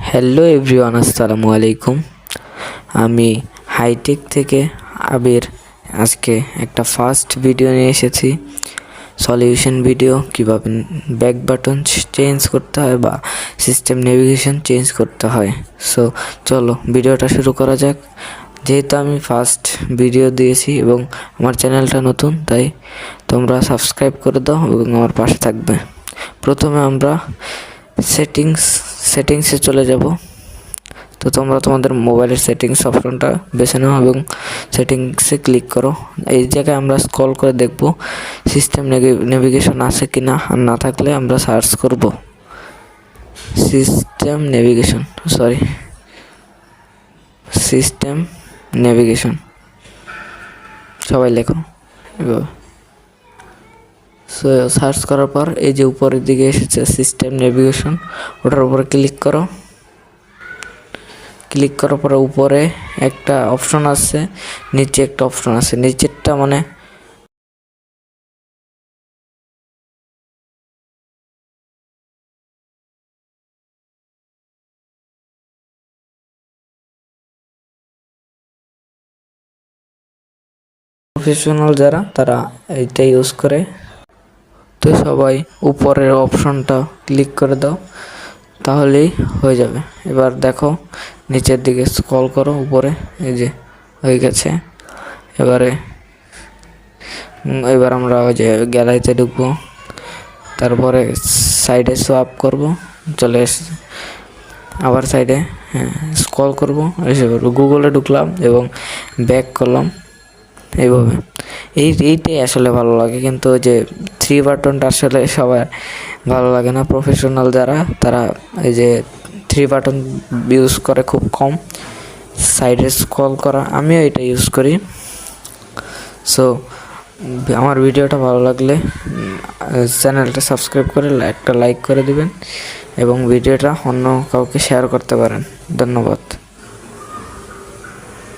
Hello everyone, আসসালামু আলাইকুম। আমি হাইটেক থেকে আবির আজকে একটা ফার্স্ট ভিডিও নিয়ে এসেছি। সলিউশন ভিডিও, কীভাবে ব্যাক বাটন চেঞ্জ করতে হয় বা সিস্টেম নেভিগেশন চেঞ্জ করতে হয়। সো চলো ভিডিওটা শুরু করা যাক। যেহেতু আমি ফার্স্ট ভিডিও দিয়েছি এবং আমার চ্যানেলটা নতুন, তাই তোমরা সাবস্ক্রাইব করে দাও এবং আমার পাশে থাকবে। প্রথমে আমরা সেটিংসে চলে যাব। তো তোমরা তোমাদের মোবাইলের সেটিংস অপশনটা বেছে নাও এবং সেটিংসে ক্লিক করো। এই জায়গায় আমরা স্ক্রল করে দেখব সিস্টেম নেভিগেশন আছে কি না, আর না থাকলে আমরা সার্চ করব সিস্টেম নেভিগেশন। সবাই লেখো এভাবে। সো সার্চ করার পর এই যে উপরের দিকে এসেছে সিস্টেম নেভিগেশন, ওটার উপরে ক্লিক করো। ক্লিক করার পরে উপরে একটা অপশন আছে, নিচে একটা অপশন আছে। নিচেরটা মানে প্রফেশনাল যারা, তারা এইটা ইউজ করে। তো সবাই উপরের অপশনটা ক্লিক করে দাও, তাহলেই হয়ে যাবে। এবার দেখো নিচের দিকে স্ক্রল করো, উপরে এই যে হয়ে গেছে। এবার আমরা ওই যে গ্যালারিতে ঢুকবো, তারপরে সাইডে সোয়াপ করব, চলে এসেছে। আবার সাইডে স্ক্রল করবো, এসে গুগলে ঢুকলাম এবং ব্যাক করলাম এইভাবে। এইটাই আসলে ভালো লাগে, কিন্তু ওই যে 3 বাটনটা আসলে সবার ভালো লাগে না। প্রফেশনাল যারা, তারা এই যে 3 বাটন ইউজ করে খুব কম, সাইডে স্ক্রল করা। আমিও এটা ইউজ করি। সো আমার ভিডিওটা ভালো লাগলে চ্যানেলটা সাবস্ক্রাইব করে একটা লাইক করে দিবেন এবং ভিডিওটা অন্য কাউকে শেয়ার করতে পারেন। ধন্যবাদ।